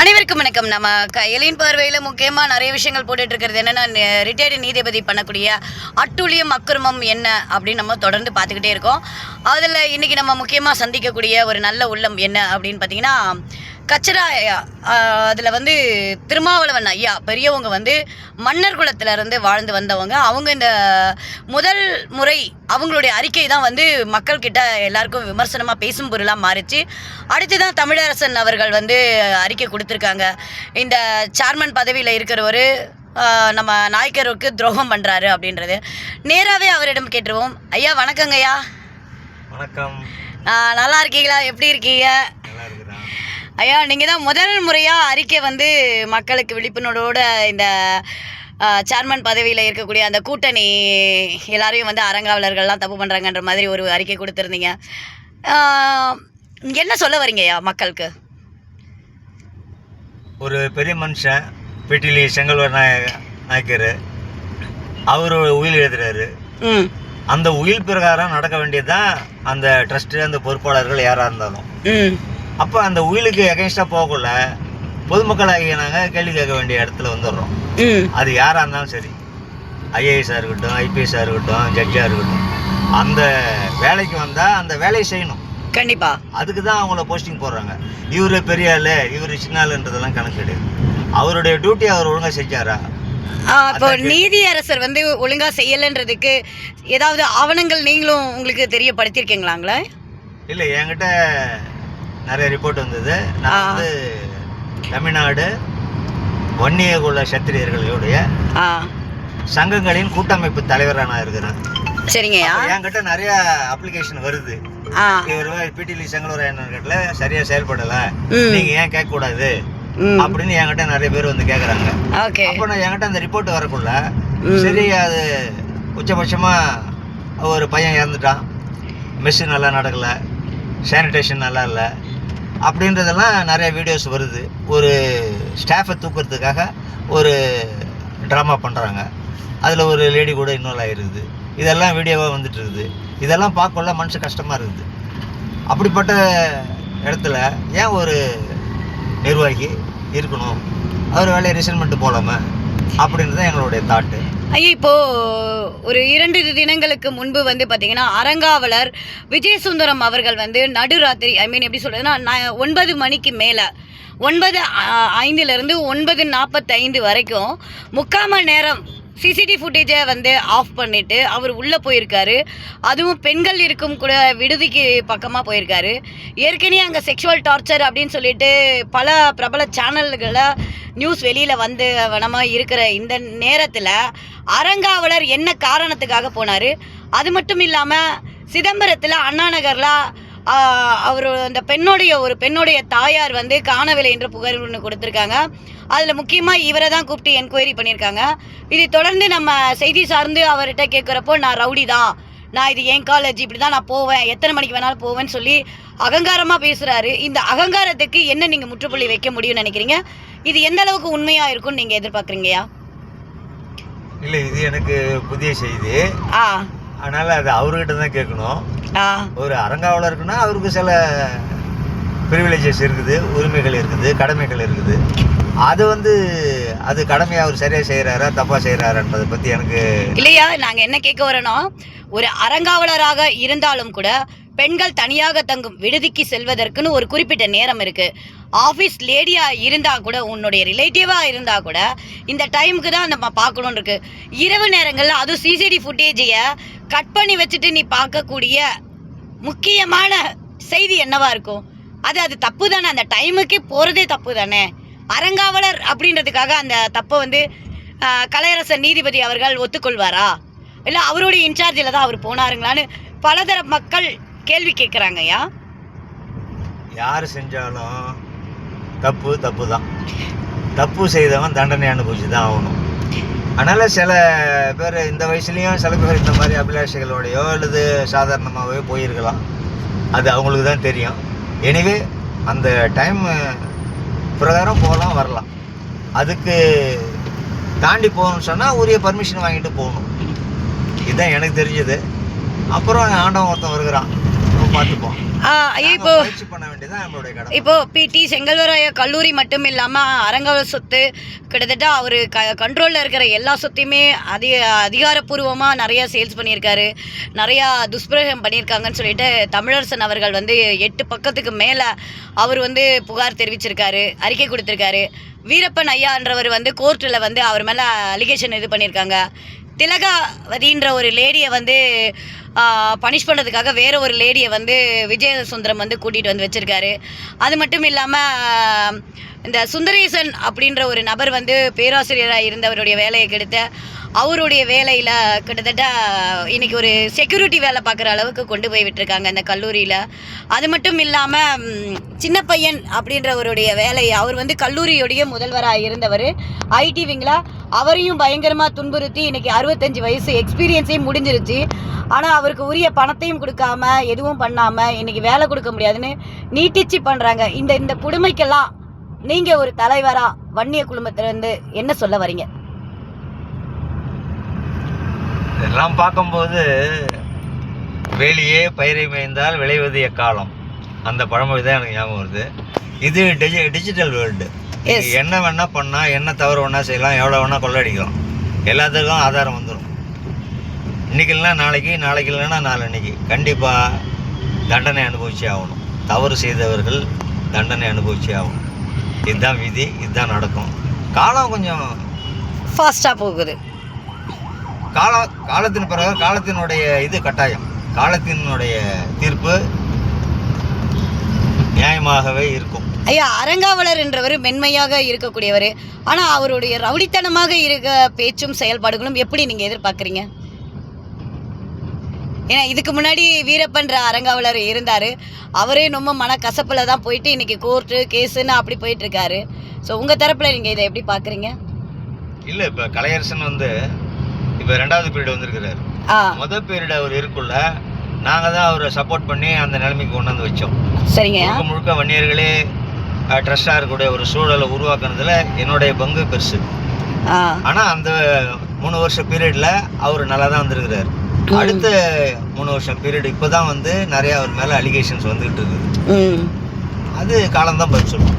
அனைவருக்கும் வணக்கம். நம்ம எலின் பார்வையில் முக்கியமாக நிறைய விஷயங்கள் போட்டுட்டு இருக்கிறது என்னென்னா, ரிட்டையர்டு நீதிபதி பண்ணக்கூடிய அட்டூழியம் அக்கிரமம் என்ன அப்படின்னு நம்ம தொடர்ந்து பார்த்துக்கிட்டே இருக்கோம். அதில் இன்றைக்கி நம்ம முக்கியமாக சந்திக்கக்கூடிய ஒரு நல்ல உள்ளம் என்ன அப்படின்னு பார்த்தீங்கன்னா, கச்சரா ஐயா. அதில் திருமாவளவன் ஐயா பெரியவங்க மன்னர் குலத்திலேருந்து வாழ்ந்து வந்தவங்க. அவங்க இந்த முதல் முறை அவங்களுடைய அறிக்கை தான் மக்கள்கிட்ட எல்லாருக்கும் விமர்சனமாக பேசும் பொருளாக மாறிச்சு. அடுத்து தான் தமிழரசன் அவர்கள் அறிக்கை கொடுத்துருக்காங்க. இந்த சேர்மன் பதவியில் இருக்கிறவர் நம்ம நாயக்கருக்கு துரோகம் பண்ணுறாரு அப்படின்றது. நேராகவே அவரிடம் கேட்டுருவோம். ஐயா வணக்கங்க ஐயா. வணக்கம். நல்லா இருக்கீங்களா? எப்படி இருக்கீங்க ஐயா? நீங்கள் தான் முதல் முறையாக அறிக்கை மக்களுக்கு விழிப்புணர்வோட இந்த சேர்மன் பதவியில் இருக்கக்கூடிய அந்த கூட்டணி எல்லாரையும் அறங்காவலர்கள்லாம் தப்பு பண்ணுறாங்கன்ற மாதிரி ஒரு அறிக்கை கொடுத்துருந்தீங்க. என்ன சொல்ல வரீங்க ஐயா மக்களுக்கு? ஒரு பெரிய மனுஷன் பெட்டிலி செங்கல்வர் நாயக்கர் அவர் உயில் எழுதுறாரு. அந்த உயில் பிரகாரம் நடக்க வேண்டியதுதான் அந்த ட்ரஸ்ட்டு, அந்த பொறுப்பாளர்கள் யாராக இருந்தாலும். அப்போ அந்த உயிலுக்கு எகென்ஸ்டாக போகக்குள்ள பொதுமக்கள் ஆகிய நாங்கள் கேள்வி கேட்க வேண்டிய இடத்துல வந்துடுறோம். அது யாராக இருந்தாலும் சரி, ஐஏஎஸ்ஸாக இருக்கட்டும், ஐபிஎஸ்ஸாக இருக்கட்டும், ஜட்ஜாக இருக்கட்டும், அந்த வேலைக்கு வந்தால் அந்த வேலையை செய்யணும். கண்டிப்பாக. அதுக்கு தான் அவங்கள போஸ்டிங் போடுறாங்க. இவர் பெரிய ஆள், இவர் சின்ன ஆளுன்றதெல்லாம் கணக்கு கிடையாது. அவருடைய டியூட்டி அவர் ஒழுங்காக செஞ்சாரா? இப்போ நீதியரசர் ஒழுங்காக செய்யலைன்றதுக்கு ஏதாவது ஆவணங்கள் நீங்களும் உங்களுக்கு தெரியப்படுத்தியிருக்கீங்களாங்களா? இல்லை, என்கிட்ட நிறைய ரிப்போர்ட் வந்தது. நான் தமிழ்நாடு வன்னியகுல சத்திரியர்களுடைய சங்கங்களின் கூட்டமைப்பு தலைவராக நான் இருக்கிறேன். சரிங்கய்யா. என்கிட்ட நிறைய அப்ளிகேஷன் வருது. இவர் பிடிலி செங்கலூர் என்னன்னு சரியா செயல்படல, நீங்க ஏன் கேட்க கூடாது அப்படின்னு என்கிட்ட நிறைய பேர் கேக்குறாங்க. அப்போ நான் என்கிட்ட அந்த ரிப்போர்ட் வரக்குள்ள சரி, அது உச்சபட்சமா ஒரு பையன் இறந்துட்டான், மெஸ் நல்லா நடக்கல, சானிடேஷன் நல்லா இல்லை அப்படின்றதெல்லாம் நிறைய வீடியோஸ் வருது. ஒரு ஸ்டாஃபை தூக்குறதுக்காக ஒரு ட்ராமா பண்ணுறாங்க. அதில் ஒரு லேடி கூட இன்வால்வ் ஆகிருக்குது. இதெல்லாம் வீடியோவாக வந்துட்டு இருக்குது. இதெல்லாம் பார்க்கல மனுஷன் கஷ்டமாக இருக்குது. அப்படிப்பட்ட இடத்துல ஏன் ஒரு நிர்வாகி இருக்கணும்? அவர் வேலையை ரிசைன் பண்ணிட்டு போகலாமா அப்படின்றது எங்களுடைய தாட்டு. ஐயா, இப்போது ஒரு 2 தினங்களுக்கு முன்பு பார்த்தீங்கன்னா, அறங்காவலர் விஜயசுந்தரம் அவர்கள் நடுராத்திரி, எப்படி சொல்கிறதுன்னா 9 மணிக்கு மேலே 9:05 9:45 வரைக்கும் 3/4 மணி நேரம் சிசிடிவி ஃபுட்டேஜை ஆஃப் பண்ணிவிட்டு அவர் உள்ளே போயிருக்காரு. அதுவும் பெண்கள் இருக்கும் கூட விடுதிக்கு பக்கமாக போயிருக்காரு. ஏற்கனவே அங்கே செக்ஷுவல் டார்ச்சர் அப்படின்னு சொல்லிட்டு பல பிரபல சேனல்களில் நியூஸ் வெளியில் வனமாக இருக்கிற இந்த நேரத்தில் அறங்காவலர் என்ன காரணத்துக்காக போனார்? அது மட்டும் இல்லாமல் சிதம்பரத்தில் அண்ணா நகரில் அவர் அந்த பெண்ணுடைய தாயார் காணவில்லை என்ற புகார் ஒன்று கொடுத்துருக்காங்க. அதில் முக்கியமாக இவரை தான் கூப்பிட்டு என்கொயரி பண்ணியிருக்காங்க. இதை தொடர்ந்து நம்ம செய்தி சார்ந்து அவர்கிட்ட கேட்குறப்போ, நான் ரவுடி தான், நான் இது என் காலேஜ், இப்படி தான் நான் போவேன், எத்தனை மணிக்கு வேணாலும் போவேன்னு சொல்லி அகங்காரமாக பேசுகிறாரு. இந்த அகங்காரத்துக்கு என்ன நீங்கள் முற்றுப்புள்ளி வைக்க முடியும்னு நினைக்கிறீங்க? இது எந்த அளவுக்கு உண்மையாக இருக்கும்னு நீங்கள் எதிர்பார்க்குறீங்கயா? இல்லை, இது எனக்கு புதிய செய்தி. அதனால் அது அவர்கிட்ட தான் கேட்கணும். ஒரு அறங்காவலருக்குன்னா அவருக்கு சில ப்ரிவிலேஜஸ் இருக்குது, உரிமைகள் இருக்குது, கடமைகள் இருக்குது. அது அது கடமையை அவர் சரியாக செய்கிறாரா தப்பாக செய்கிறாரான்றதை பற்றி எனக்கு இல்லையா. நாங்கள் என்ன கேட்க வரோன்னா, ஒரு அறங்காவலராக இருந்தாலும் கூட பெண்கள் தனியாக தங்கும் விடுதிக்கு செல்வதற்குன்னு ஒரு குறிப்பிட்ட நேரம் இருக்குது. ஆஃபீஸ் லேடியாக இருந்தால் கூட, உன்னுடைய ரிலேட்டிவாக இருந்தால் கூட இந்த டைமுக்கு தான் நம்ம பார்க்கணுன்னு இருக்குது. இரவு நேரங்களில் அதுவும் சிசிடிவி ஃபுட்டேஜையை கட் பண்ணி வச்சுட்டு நீ பார்க்கக்கூடிய முக்கியமான செய்தி என்னவா இருக்கும்? அது தப்பு தானே? அந்த டைமுக்கு போகிறதே தப்பு தானே? அறங்காவலர் அப்படின்றதுக்காக அந்த தப்பை கலையரசன் நீதிபதி அவர்கள் ஒத்துக்கொள்வாரா? இல்லை அவருடைய இன்சார்ஜில் தான் அவர் போனாருங்களான்னு பலதர மக்கள் கேள்வி கேட்குறாங்கய்யா. யார் செஞ்சாலும் தப்பு தான். தப்பு செய்தவன் தண்டனை அனுபவிச்சு தான் ஆகணும். அதனால் சில பேர் இந்த வயசுலேயும் சில பேர் இந்த மாதிரி அபிலாஷைகளோடையோ அல்லது சாதாரணமாகவே போயிருக்கலாம். அது அவங்களுக்கு தான் தெரியும். எனவே அந்த டைம் பிரகாரம் போகலாம், வரலாம். அதுக்கு தாண்டி போகணும்னு சொன்னால் உரிய பர்மிஷன் வாங்கிட்டு போகணும். இதுதான் எனக்கு தெரிஞ்சது. அப்புறம் ஆண்டவன் ஒருத்தன் வருகிறான், பார்த்துப்போம். இப்போ முயற்சி பண்ண வேண்டியதான் நம்மளுடைய கடமை. இப்போ பிடி செங்கல்வராய கல்லூரி மட்டும் இல்லாமல் அரங்காவலர் சொத்து கிட்டத்தட்ட அவர் கண்ட்ரோலில் இருக்கிற எல்லா சொத்தையுமே அதிகாரப்பூர்வமாக நிறையா சேல்ஸ் பண்ணியிருக்காரு, நிறையா துஷ்பிரயோகம் பண்ணியிருக்காங்கன்னு சொல்லிட்டு தமிழரசன் அவர்கள் வந்து 8 பக்கத்துக்கு மேலே அவர் வந்து புகார் தெரிவிச்சிருக்காரு, அறிக்கை கொடுத்துருக்காரு. வீரப்பன் ஐயான்றவர் வந்து கோர்ட்டில் வந்து அவர் மேலே அலிகேஷன் இது பண்ணியிருக்காங்க. திலகாவதின்ற ஒரு லேடியை வந்து பனிஷ் பண்ணுறதுக்காக வேற ஒரு லேடியை வந்து விஜயசுந்தரம் வந்து கூட்டிகிட்டு வந்து வச்சுருக்காரு. அது மட்டும் இல்லாமல் இந்த சுந்தரேசன் அப்படின்ற ஒரு நபர் வந்து பேராசிரியராக இருந்தவருடைய வேலையை கெடுத்த அவருடைய வேலையில் கிட்டத்தட்ட இன்றைக்கி ஒரு செக்யூரிட்டி வேலை பார்க்குற அளவுக்கு கொண்டு போய் விட்டுருக்காங்க இந்த கல்லூரியில். அது மட்டும் இல்லாமல் சின்ன பையன் அப்படின்றவருடைய வேலையை அவர் வந்து கல்லூரியுடைய முதல்வராக இருந்தவர் ஐடி விங்கில் அவரையும் பயங்கரமாக துன்புறுத்தி இன்றைக்கி 65 வயசு எக்ஸ்பீரியன்ஸையும் முடிஞ்சிருச்சு. ஆனால் அவருக்கு உரிய பணத்தையும் கொடுக்காம எதுவும் பண்ணாமல் இன்றைக்கி வேலை கொடுக்க முடியாதுன்னு நீட்டிச்சு பண்ணுறாங்க. இந்த கொடுமைக்கெல்லாம் நீங்கள் ஒரு தலைவராக வன்னிய குழுமத்திலேருந்து என்ன சொல்ல வரீங்க? இதெல்லாம் பார்க்கும்போது வேலியே பயிரை மேய்ந்தால் விளைவது எக்காலம், அந்த பழமொழி தான் எனக்கு ஞாபகம் வருது. இது டிஜிட்டல் வேர்ல்டு. என்ன வேணா பண்ணால், என்ன தவறு வேணா செய்யலாம், எவ்வளோ வேணா கொள்ளடிக்கலாம், எல்லாத்துக்கும் ஆதாரம் வந்துடும். இன்றைக்கி இல்லைனா நாளைக்கு, நாளைக்கு இல்லைன்னா நாளன்னைக்கு கண்டிப்பாக தண்டனை அனுபவிச்சே ஆகணும். தவறு செய்தவர்கள் தண்டனை அனுபவிச்சே ஆகணும். இதுதான் விதி, இதுதான் நடக்கும். காலம் கொஞ்சம் ஃபாஸ்ட்டாக போகுது. காலத்தின் பிறகு காலத்தினுடைய இது கட்டாயம், காலத்தினுடைய தீர்ப்பு நியாயமாகவே இருக்கும். ஐயா, அரங்காவலர் என்றவர் மென்மையாக இருக்கக்கூடியவர், ஆனால் அவருடைய ரவுடித்தனமாக இருக்க பேச்சும் செயல்பாடுகளும் எப்படி நீங்கள் எதிர்பார்க்குறீங்க? ஏன்னா இதுக்கு முன்னாடி வீரப்பன்ற அரங்காவலர் இருந்தார், அவரே ரொம்ப மனக்கசப்பில் தான் போயிட்டு இன்றைக்கி கோர்ட்டு கேஸுன்னு அப்படி போயிட்டுருக்காரு. ஸோ உங்கள் தரப்பில் நீங்கள் இதை எப்படி பார்க்குறீங்க? இல்லை, இப்போ கலையரசன் வந்து இப்போ 2வது பீரியட் வந்திருக்கிறாரு. முதல் பீரியட் அவர் இருக்குள்ள நாங்கள் தான் அவரை சப்போர்ட் பண்ணி அந்த நிலைமைக்கு கொண்டு வந்து வச்சோம். சரிங்க. முழுக்க வன்னியர்களே ட்ரஸ்டாக இருக்கக்கூடிய ஒரு சூழலை உருவாக்குனதுல என்னுடைய பங்கு பெருசு. ஆனால் அந்த 3 வருஷ பீரியடில் அவர் நல்லா தான் வந்திருக்கிறார். அடுத்த 3 வருஷம் பீரியட் இப்போ தான் வந்து நிறையா அவர் மேலே அலிகேஷன்ஸ் வந்துகிட்டு இருக்குது. அது காலம்தான் பதில் சொல்லுவோம்.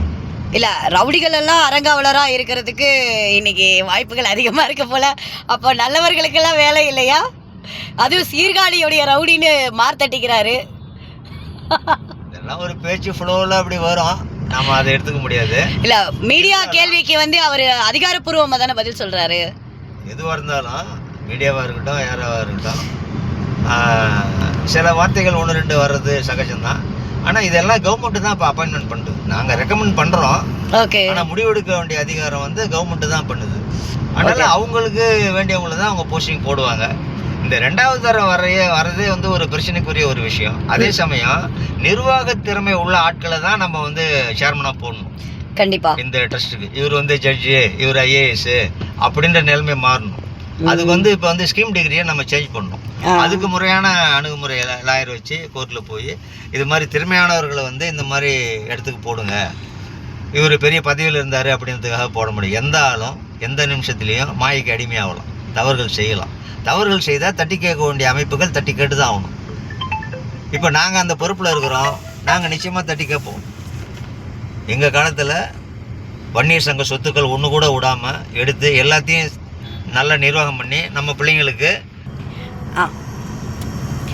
இல்லை, ரவுடிகள் எல்லாம் அரங்காவலராக இருக்கிறதுக்கு இன்னைக்கு வாய்ப்புகள் அதிகமாக இருக்க போல. அப்போ நல்லவர்களுக்கெல்லாம் வேலை இல்லையா? அதுவும் சீர்காழியுடைய ரவுடின்னு மார்த்தட்டிக்கிறாரு. இதெல்லாம் ஒரு பேச்சு ஃப்ளோவில் அப்படி வரும், நாம் அதை எடுத்துக்க முடியாது. இல்லை, மீடியா கேள்விக்கு வந்து அவர் அதிகாரப்பூர்வமாக தானே பதில் சொல்கிறாரு. எதுவாக இருந்தாலும் மீடியாவாக இருக்கட்டும், யாராக இருக்கட்டும், சில வார்த்தைகள் 1-2 வர்றது சகஜம்தான். ஆனால் இதெல்லாம் கவர்மெண்ட்டு தான் இப்போ அப்பாயின்மெண்ட் பண்ணுது. நாங்கள் ரெக்கமெண்ட் பண்ணுறோம், ஆனால் முடிவெடுக்க வேண்டிய அதிகாரம் வந்து கவர்மெண்ட்டு தான் பண்ணுது. அதனால் அவங்களுக்கு வேண்டியவங்களை தான் அவங்க போஸ்டிங் போடுவாங்க. இந்த 2வது தரம் வர்றதே வந்து ஒரு பிரச்சனைக்குரிய ஒரு விஷயம். அதே சமயம் நிர்வாக திறமை உள்ள ஆட்களை தான் நம்ம வந்து சேர்மனாக போடணும். கண்டிப்பாக இந்த ட்ரஸ்ட்டுக்கு இவர் வந்து ஜட்ஜு, இவர் ஐஏஎஸ் அப்படின்ற நிலைமை மாறணும். அதுக்கு வந்து இப்போ வந்து ஸ்கீம் டிகிரியை நம்ம சேஞ்ச் பண்ணணும். அதுக்கு முறையான அணுகுமுறை லாயர் வச்சு கோர்ட்டில் போய் இது மாதிரி திறமையானவர்களை வந்து இந்த மாதிரி இடத்துக்கு போடுங்க, இவர் பெரிய பதவியில் இருந்தார் அப்படின்றதுக்காக போட முடியும். எந்த ஆளும் எந்த நிமிஷத்துலேயும் மாயைக்கு அடிமையாகலாம், தவறுகள் செய்யலாம். தவறுகள் செய்தால் தட்டி கேட்க வேண்டிய அமைப்புகள் தட்டி கேட்டு தான் ஆகணும். இப்போ நாங்கள் அந்த பொறுப்பில் இருக்கிறோம், நாங்கள் நிச்சயமாக தட்டி கேட்போம். எங்கள் காலத்தில் வன்னியர் சங்க சொத்துக்கள் ஒன்று கூட விடாமல் எடுத்து எல்லாத்தையும் நல்ல நிர்வாகம் பண்ணி நம்ம பிள்ளைங்களுக்கு,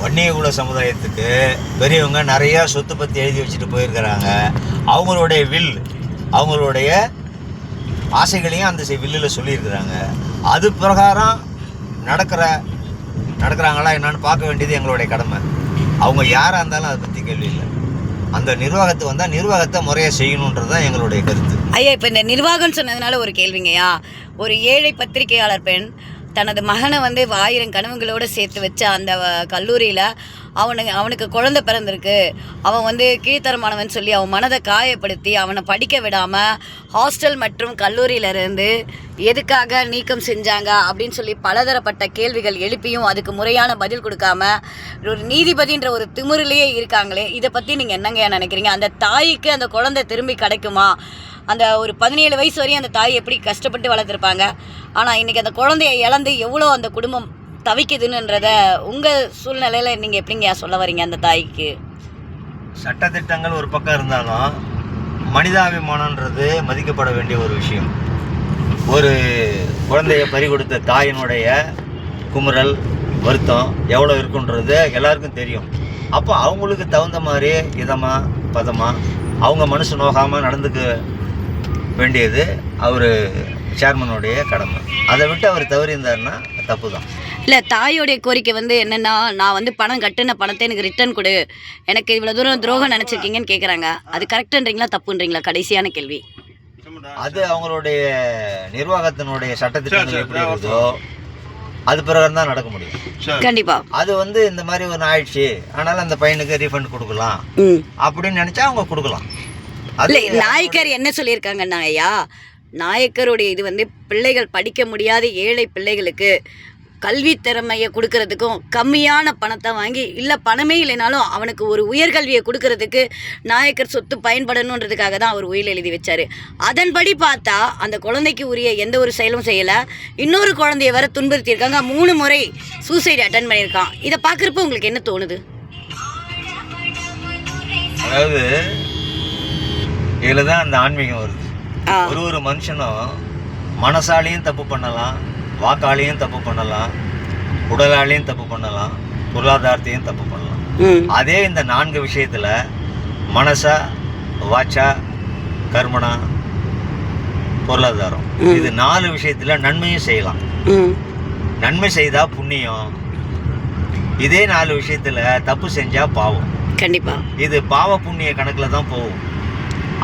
வன்னிய குல சமுதாயத்துக்கு பெரியவங்க நிறையா சொத்து பற்றி எழுதி வச்சுட்டு போயிருக்கிறாங்க. அவங்களுடைய அவங்களுடைய ஆசைகளையும் அந்த வில்லில் சொல்லியிருக்கிறாங்க. அது பிரகாரம் நடக்கிறாங்களா என்னன்னு பார்க்க வேண்டியது எங்களுடைய கடமை. அவங்க யாராக இருந்தாலும் அதை பற்றி கேள்வி இல்லை. அந்த நிர்வாகத்தை வந்தால் நிர்வாகத்தை முறையாக செய்யணுன்றது தான் எங்களுடைய கருத்து. ஐயா, இப்போ இந்த நிர்வாகம் சொன்னதுனால ஒரு கேள்விங்கய்யா. ஒரு ஏழை பத்திரிகையாளர் பெண் தனது மகனை வந்து 1000 கனவுகளோடு சேர்த்து வச்ச அந்த கல்லூரியில் அவனுக்கு குழந்தை பிறந்திருக்கு, அவன் வந்து கீழ்த்தரமானவன் சொல்லி அவன் மனதை காயப்படுத்தி அவனை படிக்க விடாமல் ஹாஸ்டல் மற்றும் கல்லூரியிலேருந்து எதுக்காக நீக்கம் செஞ்சாங்க அப்படின்னு சொல்லி பலதரப்பட்ட கேள்விகள் எழுப்பியும் அதுக்கு முறையான பதில் கொடுக்காம ஒரு நீதிபதின்ற ஒரு திமிரிலேயே இருக்காங்களே, இதை பற்றி நீங்கள் என்னங்க நினைக்கிறீங்க? அந்த தாய்க்கு அந்த குழந்தை திரும்பி கிடைக்குமா? அந்த ஒரு 17 வயசு வரையும் அந்த தாய் எப்படி கஷ்டப்பட்டு வளர்த்துருப்பாங்க. ஆனால் இன்றைக்கி அந்த குழந்தைய இழந்து எவ்வளோ அந்த குடும்பம் தவிக்குதுன்றத உங்கள் சூழ்நிலையில் நீங்கள் எப்படிங்க சொல்ல வரீங்க அந்த தாய்க்கு? சட்டத்திட்டங்கள் ஒரு பக்கம் இருந்தாலும் மனிதாபிமானன்றது மதிக்கப்பட வேண்டிய ஒரு விஷயம். ஒரு குழந்தைய பறி கொடுத்த தாயினுடைய குமுறல் வருத்தம் எவ்வளோ இருக்குன்றது எல்லாருக்கும் தெரியும். அப்போ அவங்களுக்கு தகுந்த மாதிரி இதமாக பதமாக அவங்க மனசு நோகாமல் நடந்துக்க வேண்டியது அவர் சேர்மனுடைய கடமை. அதை விட்டு அவர் தவறியிருந்தாருன்னா தப்பு தான். இல்லை, தாயோடைய கோரிக்கை வந்து என்னென்னா, நான் வந்து பணம் கட்டின பணத்தை எனக்கு ரிட்டர்ன் கொடு, எனக்கு இவ்வளோ தூரம் துரோகம் நினச்சிருக்கீங்கன்னு கேட்குறாங்க. அது கரெக்டுன்றீங்களா தப்புன்றீங்களா? கடைசியான கேள்வி. அது அவங்களுடைய நிர்வாகத்தினுடைய சட்டத்திட்டங்கள் எப்படி இருக்குதோ அது பிரகாரம் தான் நடக்க முடியும். கண்டிப்பா. அது வந்து இந்த மாதிரி ஒன்று ஆயிடுச்சு, ஆனாலும் அந்த பையனுக்கு ரீஃபண்ட் கொடுக்கலாம் அப்படின்னு நினைச்சா அவங்க கொடுக்கலாம். இல்லை, நாயக்கர் என்ன சொல்லியிருக்காங்கன்னா, ஐயா நாயக்கருடைய இது வந்து பிள்ளைகள் படிக்க முடியாத ஏழை பிள்ளைகளுக்கு கல்வி திறமையை கொடுக்கறதுக்கும் கம்மியான பணத்தை வாங்கி, இல்லை பணமே இல்லைனாலும் அவனுக்கு ஒரு உயர்கல்வியை கொடுக்கறதுக்கு நாயக்கர் சொத்து பயன்படணுன்றதுக்காக தான் அவர் உயில் எழுதி வச்சார். அதன்படி பார்த்தா அந்த குழந்தைக்கு உரிய எந்த ஒரு செயலும் செய்யலை. இன்னொரு குழந்தைய வர துன்புறுத்தியிருக்காங்க. 3 முறை சூசைட் அட்டன் பண்ணியிருக்கான். இதை பார்க்குறப்ப உங்களுக்கு என்ன தோணுது? அதாவது இதில் தான் அந்த ஆன்மீகம் வருது. ஒரு மனுஷனும் மனசாலையும் தப்பு பண்ணலாம், வாக்காலையும் தப்பு பண்ணலாம், உடலாலையும் தப்பு பண்ணலாம், பொருளாதாரத்தையும் தப்பு பண்ணலாம். அதே இந்த 4 விஷயத்தில் மனசா, வாச்சா, கர்மனா, பொருளாதாரம், இது 4 விஷயத்தில் நன்மையும் செய்யலாம். நன்மை செய்தா புண்ணியம், இதே 4 விஷயத்தில் தப்பு செஞ்சா பாவம். கண்டிப்பா இது பாவ புண்ணிய கணக்கில் தான் போகும்.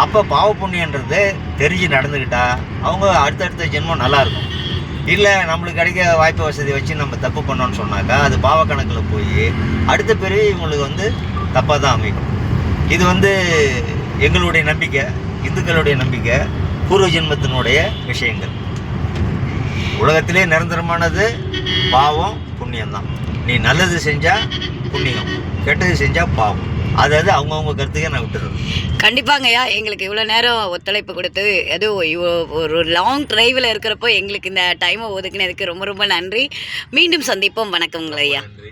அப்போ பாவ புண்ணியன்றது தெரிஞ்சு நடந்துக்கிட்டா அவங்க அடுத்தடுத்த ஜென்மம் நல்லாயிருக்கும். இல்லை நம்மளுக்கு கிடைக்க வாய்ப்பு வசதி வச்சு நம்ம தப்பு பண்ணோன்னு சொன்னாக்கா அது பாவ கணக்கில் போய் அடுத்த பிறகு இவங்களுக்கு வந்து தப்பாக தான் அமைக்கும். இது வந்து எங்களுடைய நம்பிக்கை, இந்துக்களுடைய நம்பிக்கை, பூர்வ ஜென்மத்தினுடைய விஷயங்கள். உலகத்திலே நிரந்தரமானது பாவம் புண்ணியம்தான். நீ நல்லது செஞ்சால் புண்ணியம், கெட்டது செஞ்சால் பாவம். அதாவது அவங்கவுங்க கருத்துக்கே நான் விட்டுறேன். கண்டிப்பாங்கய்யா, எங்களுக்கு இவ்வளோ நேரம் ஒத்துழைப்பு கொடுத்து அதுவும் ஒரு லாங் டிரைவில் இருக்கிறப்போ எங்களுக்கு இந்த டைமை ஒதுக்குனதுக்கு ரொம்ப ரொம்ப நன்றி. மீண்டும் சந்திப்போம். வணக்கங்களையா. நன்றி.